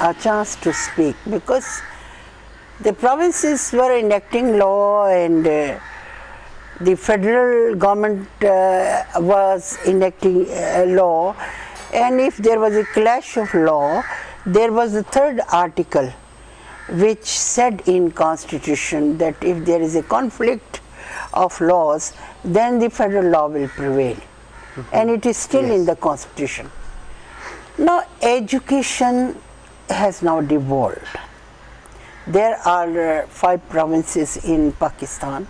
a chance to speak, because the provinces were enacting law and the federal government was enacting law, and if there was a clash of law, there was a third article which said in Constitution that if there is a conflict of laws, then the federal law will prevail. And it is still in the Constitution. Now education has now devolved. There are 5 provinces in Pakistan,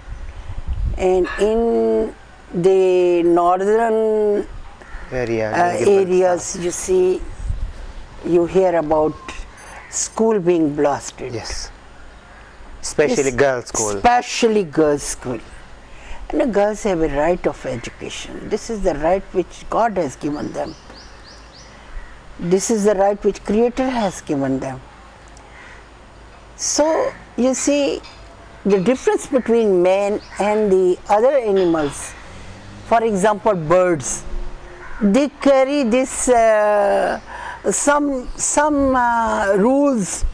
and in the northern areas, you see, you hear about school being blasted. Yes. Especially girls' school. Especially girls' school. And the girls have a right of education. This is the right which God has given them. This is the right which Creator has given them. So, you see, the difference between man and the other animals, for example, birds, they carry this some rules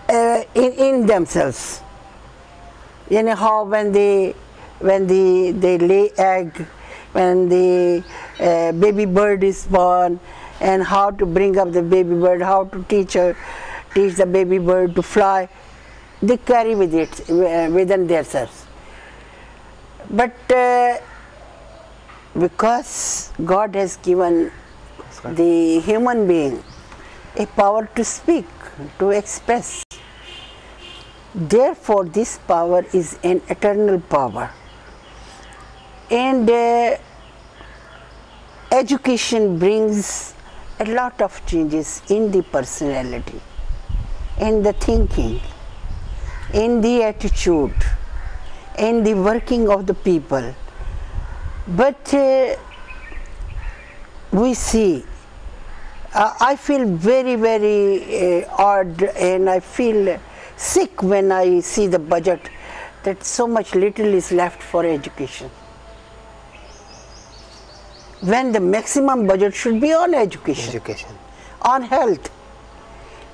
in themselves. You know how when they lay egg, when the baby bird is born, and how to bring up the baby bird, how to teach the baby bird to fly, they carry with it within themselves. But because God has given the human being a power to speak, to express, therefore this power is an eternal power. And education brings a lot of changes in the personality, in the thinking, in the attitude, in the working of the people. But we see, I feel very, very odd, and I feel sick when I see the budget, that so much little is left for education, when the maximum budget should be on education, on health.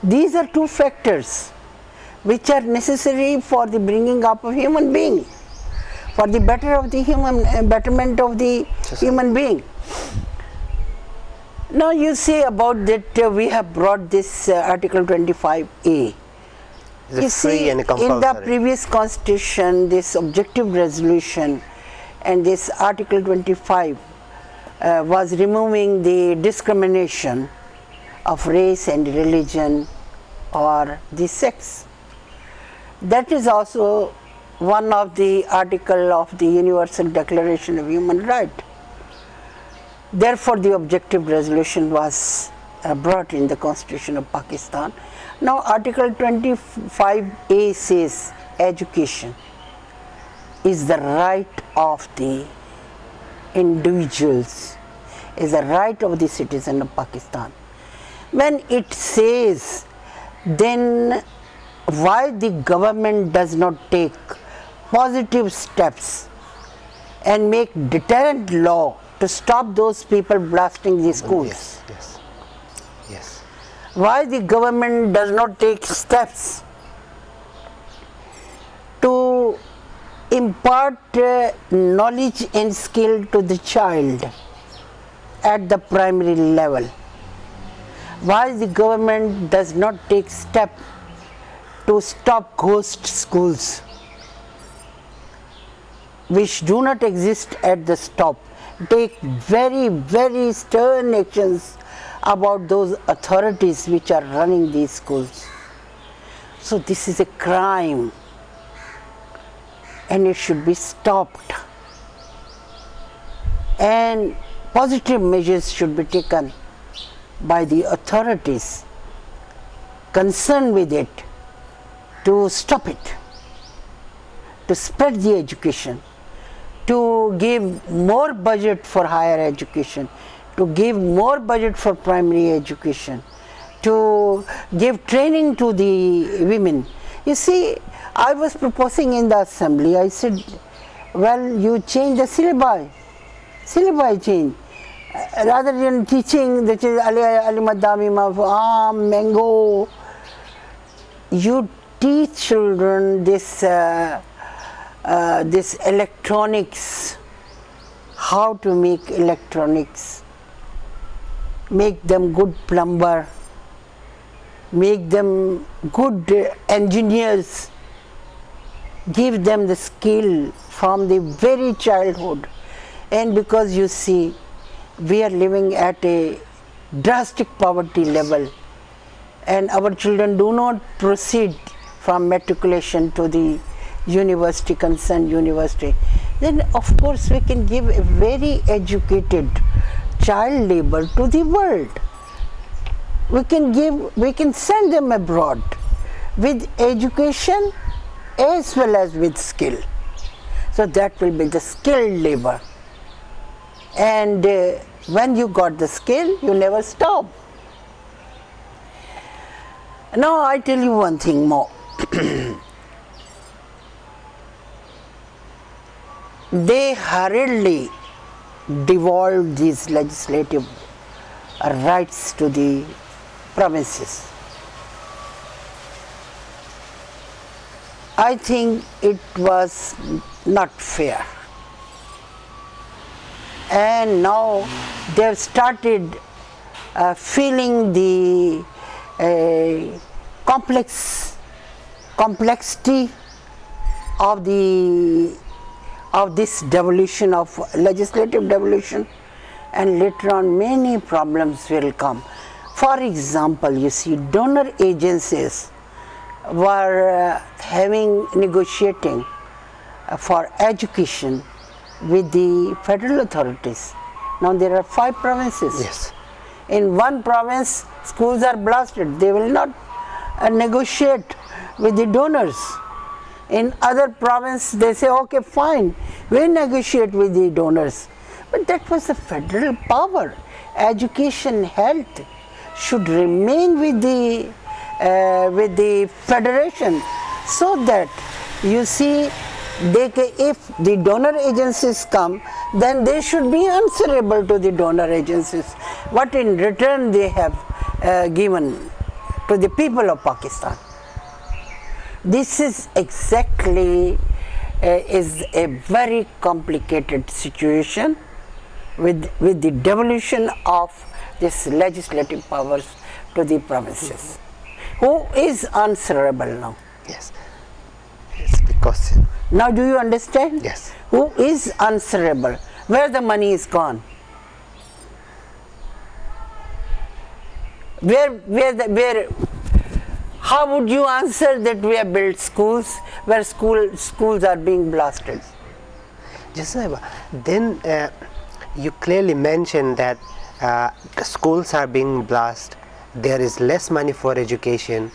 These are 2 factors which are necessary for the bringing up of human being, for the betterment of the human being. Now you say about that we have brought this Article 25A. You see, in the previous Constitution, this objective resolution and this Article 25 was removing the discrimination of race and religion or the sex. That is also one of the articles of the Universal Declaration of Human Rights. Therefore, the objective resolution was brought in the Constitution of Pakistan. Now, Article 25A says education is the right of the individuals, is the right of the citizen of Pakistan. When it says, then why the government does not take positive steps and make deterrent law to stop those people blasting the schools? Yes. Why the government does not take steps to impart knowledge and skill to the child at the primary level? Why the government does not take steps to stop ghost schools which do not exist at the top? Take very, very stern actions about those authorities which are running these schools. So this is a crime, and it should be stopped, and positive measures should be taken by the authorities concerned with it to stop it, to spread the education, to give more budget for higher education, to give more budget for primary education, to give training to the women. You see, I was proposing in the assembly, I said, well, you change the syllabi change. rather than teaching that is Ali Madamim of mango, you teach children this this electronics, how to make electronics, make them good plumber, make them good engineers, give them the skill from the very childhood. And because you see, we are living at a drastic poverty level, and our children do not proceed from matriculation to the university, concerned university, then of course we can give a very educated child labor to the world. We can send them abroad with education as well as with skill. So that will be the skilled labor. And when you got the skill, you never stop. Now I tell you one thing more. They hurriedly devolved these legislative rights to the provinces. I think it was not fair. And now they have started feeling the complexity of this devolution, of legislative devolution, and later on many problems will come. For example, you see, donor agencies were negotiating for education with the federal authorities. Now there are 5 provinces. Yes. In one province, schools are blasted. They will not negotiate with the donors. In other province, they say, okay, fine, we negotiate with the donors. But that was the federal power. Education, health should remain with the federation, so that you see, if the donor agencies come, then they should be answerable to the donor agencies, what in return they have given to the people of Pakistan. This is exactly is a very complicated situation with the devolution of this legislative powers to the provinces. Who is answerable now? Yes. Yes, because... Now do you understand? Yes. Who is answerable? Where the money is gone? How would you answer that we have built schools where schools are being blasted? Then you clearly mentioned that schools are being blasted, there is less money for education,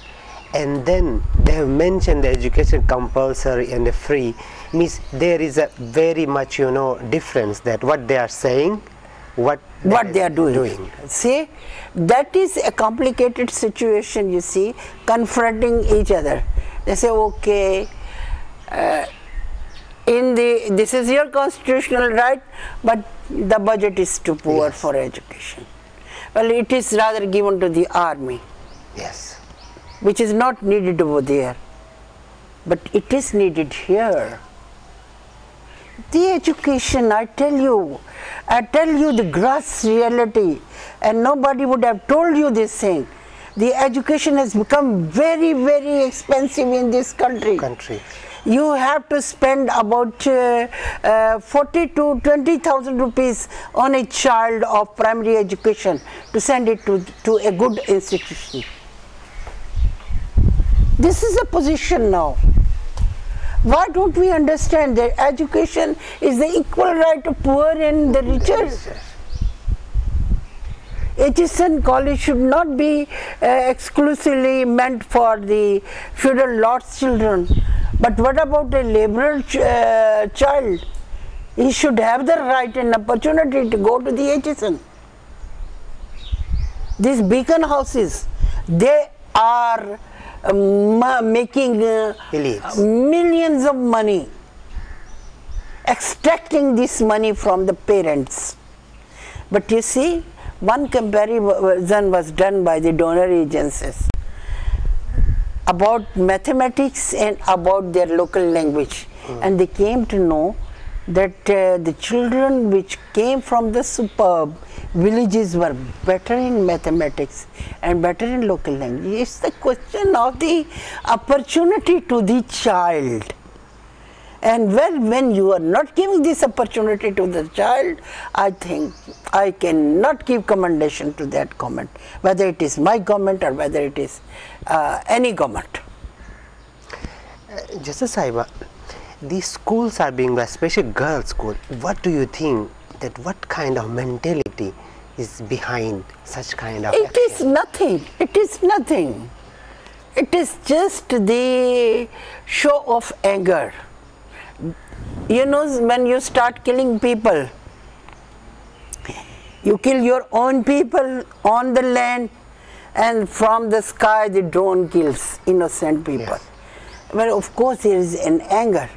and then they have mentioned the education compulsory and the free. Means there is a very much difference that what they are saying, what they are doing. See, that is a complicated situation, you see, confronting each other. They say, okay, this is your constitutional right, but the budget is too poor for education. Well, it is rather given to the army. Yes. Which is not needed over there, but it is needed here. The education, I tell you the grass reality, and nobody would have told you this thing. The education has become very, very expensive in this country. You have to spend about 40 to 20,000 rupees on a child of primary education to send it to a good institution. This is a position now. Why don't we understand that education is the equal right of poor and the richer? HSN college should not be exclusively meant for the feudal lord's children. But what about a laborer child? He should have the right and opportunity to go to the HSN. These beacon houses, they are making millions of money, extracting this money from the parents. But you see, one comparison was done by the donor agencies about mathematics and about their local language, and they came to know that the children which came from the superb villages were better in mathematics and better in local language. It's the question of the opportunity to the child. And well, when you are not giving this opportunity to the child, I think I cannot give commendation to that comment, whether it is my government or whether it is any government. Justice Saiba, these schools are being, especially girls' school, what do you think, that what kind of mentality is behind such kind of It action? is nothing. It is nothing. It is just the show of anger. You know, when you start killing people, you kill your own people on the land, and from the sky the drone kills innocent people. Yes. Well, of course there is an anger.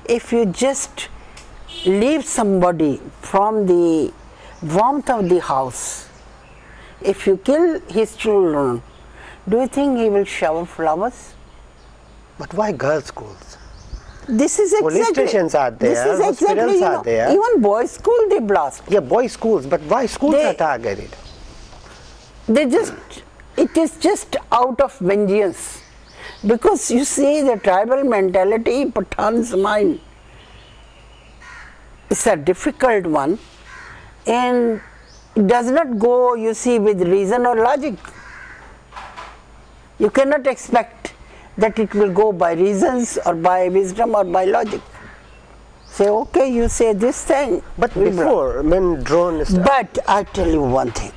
If you just leave somebody from the warmth of the house, if you kill his children, do you think he will shower flowers? But why girls' schools? This is exactly, police stations are there, this is exactly, hospitals are there. Even boys' school they blast. Yeah, boys' schools, but why schools are targeted? They just, it is just out of vengeance. Because you see, the tribal mentality, Pathan's mind, is a difficult one, and it does not go, you see, with reason or logic. You cannot expect that it will go by reasons or by wisdom or by logic. Say, okay, you say this thing. But before, when drone is... But I tell you one thing.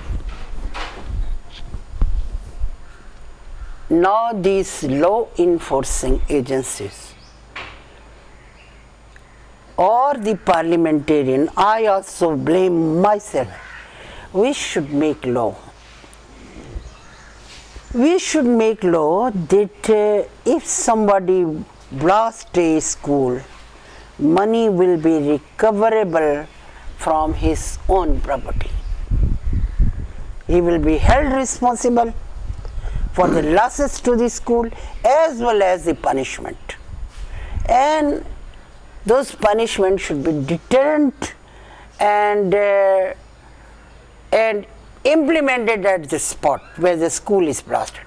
Now these law enforcing agencies or the parliamentarian, I also blame myself. We should make law. We should make law that if somebody blasts a school, money will be recoverable from his own property. He will be held responsible for the losses to the school as well as the punishment. And those punishments should be deterrent and implemented at the spot where the school is blasted.